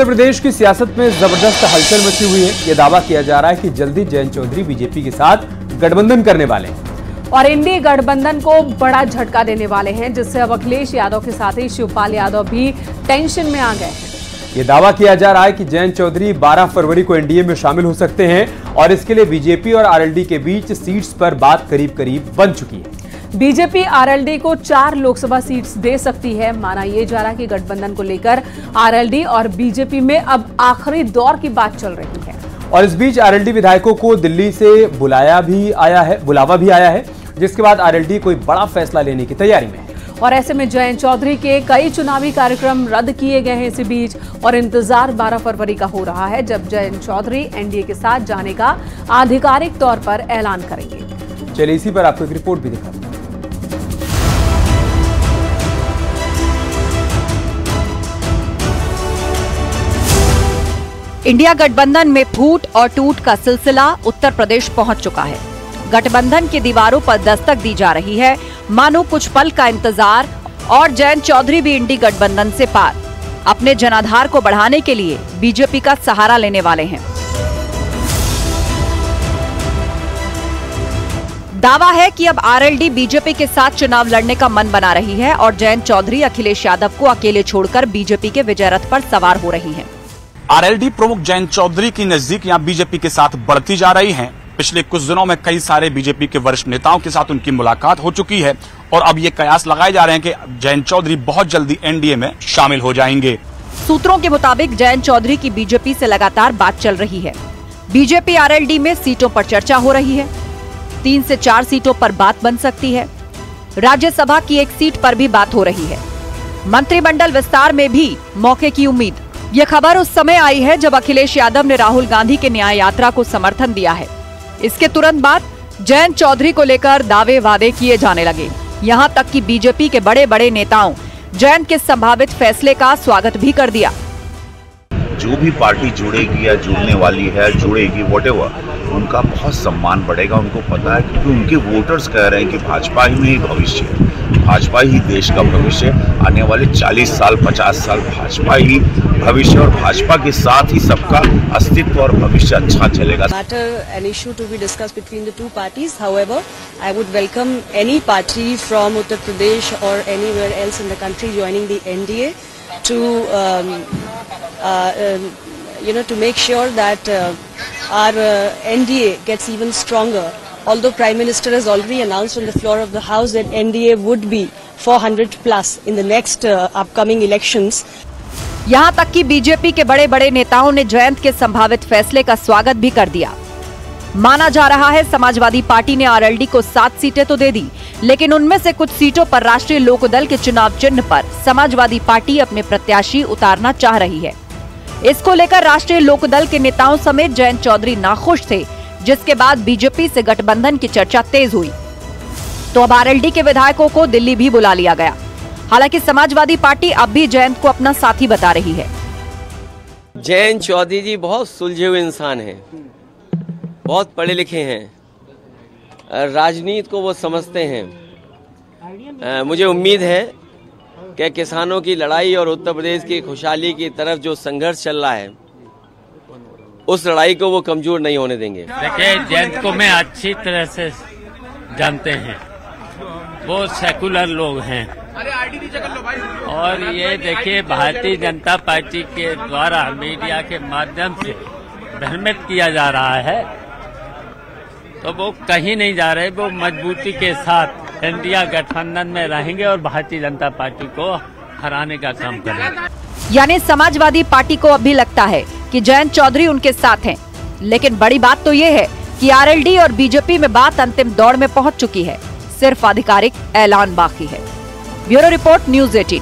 उत्तर प्रदेश की सियासत में जबरदस्त हलचल मची हुई है। यह दावा किया जा रहा है कि जल्दी जयंत चौधरी बीजेपी के साथ गठबंधन करने वाले हैं और एनडीए गठबंधन को बड़ा झटका देने वाले हैं, जिससे अब अखिलेश यादव के साथ ही शिवपाल यादव भी टेंशन में आ गए हैं। यह दावा किया जा रहा है कि जयंत चौधरी 12 फरवरी को एनडीए में शामिल हो सकते हैं और इसके लिए बीजेपी और आरएलडी के बीच सीट्स पर बात करीब करीब बन चुकी है। बीजेपी आरएलडी को 4 लोकसभा सीट्स दे सकती है। माना यह जा रहा है कि गठबंधन को लेकर आरएलडी और बीजेपी में अब आखिरी दौर की बात चल रही है। और इस बीच आरएलडी विधायकों को दिल्ली से बुलावा भी आया है, जिसके बाद आरएलडी कोई बड़ा फैसला लेने की तैयारी में है। और ऐसे में जयंत चौधरी के कई चुनावी कार्यक्रम रद्द किए गए हैं इसी बीच, और इंतजार 12 फरवरी का हो रहा है, जब जयंत चौधरी एनडीए के साथ जाने का आधिकारिक तौर पर ऐलान करेंगे। चलिए इसी पर आपको एक रिपोर्ट भी दिखाते हैं। इंडिया गठबंधन में फूट और टूट का सिलसिला उत्तर प्रदेश पहुंच चुका है। गठबंधन की दीवारों पर दस्तक दी जा रही है, मानो कुछ पल का इंतजार और जयंत चौधरी भी इंडी गठबंधन से पार अपने जनाधार को बढ़ाने के लिए बीजेपी का सहारा लेने वाले हैं। दावा है कि अब आरएलडी बीजेपी के साथ चुनाव लड़ने का मन बना रही है और जयंत चौधरी अखिलेश यादव को अकेले छोड़कर बीजेपी के विजय रथ पर सवार हो रही हैं। आरएलडी प्रमुख जयंत चौधरी की नजदीकियां बीजेपी के साथ बढ़ती जा रही हैं। पिछले कुछ दिनों में कई सारे बीजेपी के वरिष्ठ नेताओं के साथ उनकी मुलाकात हो चुकी है और अब ये कयास लगाए जा रहे हैं कि जयंत चौधरी बहुत जल्दी एनडीए में शामिल हो जाएंगे। सूत्रों के मुताबिक जयंत चौधरी की बीजेपी से लगातार बात चल रही है। बीजेपी आरएलडी में सीटों पर चर्चा हो रही है। 3 से 4 सीटों पर बात बन सकती है। राज्यसभा की एक सीट पर भी बात हो रही है। मंत्रिमंडल विस्तार में भी मौके की उम्मीद। यह खबर उस समय आई है जब अखिलेश यादव ने राहुल गांधी के न्याय यात्रा को समर्थन दिया है। इसके तुरंत बाद जयंत चौधरी को लेकर दावे वादे किए जाने लगे। यहां तक कि बीजेपी के बड़े बड़े नेताओं जयंत के संभावित फैसले का स्वागत भी कर दिया। जो भी पार्टी जुड़ेगी या जुड़ने वाली है, जुड़ेगी व्हाटएवर, उनका बहुत सम्मान बढ़ेगा। उनको पता है क्योंकि उनके वोटर्स कह रहे हैं कि भाजपा ही में ही भविष्य है, भाजपा ही देश का भविष्य। आने वाले 40 साल 50 साल भाजपा ही भविष्य और भाजपा के साथ ही सबका अस्तित्व और भविष्य अच्छा चलेगा। Matter an issue to be discussed between the two parties. However, I would welcome any party from Uttar Pradesh or anywhere else in the country joining the NDA to make sure that our NDA gets even stronger. Although Prime Minister has already announced on the floor of the House that NDA would be 400 plus in the next upcoming elections. यहाँ तक कि BJP के बड़े बड़े नेताओं ने जयंत के संभावित फैसले का स्वागत भी कर दिया। माना जा रहा है समाजवादी पार्टी ने आरएलडी को 7 सीटें तो दे दी, लेकिन उनमें से कुछ सीटों पर राष्ट्रीय लोकदल के चुनाव चिन्ह पर समाजवादी पार्टी अपने प्रत्याशी उतारना चाह रही है। इसको लेकर राष्ट्रीय लोकदल के नेताओं समेत जयंत चौधरी नाखुश थे, जिसके बाद बीजेपी से गठबंधन की चर्चा तेज हुई तो अब आरएलडी के विधायकों को दिल्ली भी बुला लिया गया। हालांकि समाजवादी पार्टी अब भी जयंत को अपना साथी बता रही है। जयंत चौधरी जी बहुत सुलझे हुए इंसान हैं, बहुत पढ़े लिखे हैं, राजनीति को वो समझते हैं। मुझे उम्मीद है कि किसानों की लड़ाई और उत्तर प्रदेश की खुशहाली की तरफ जो संघर्ष चल रहा है, उस लड़ाई को वो कमजोर नहीं होने देंगे। देखिए, जयंत को मैं अच्छी तरह से जानते हैं, वो सेकुलर लोग हैं और ये देखिए भारतीय जनता पार्टी के द्वारा मीडिया के माध्यम से भ्रमित किया जा रहा है, तो वो कहीं नहीं जा रहे। वो मजबूती के साथ इंडिया गठबंधन में रहेंगे और भारतीय जनता पार्टी को हराने का काम करेंगे। यानी समाजवादी पार्टी को अब भी लगता है कि जयंत चौधरी उनके साथ हैं, लेकिन बड़ी बात तो ये है कि आरएलडी और बीजेपी में बात अंतिम दौर में पहुंच चुकी है। सिर्फ आधिकारिक ऐलान बाकी है। Bureau report, news 18।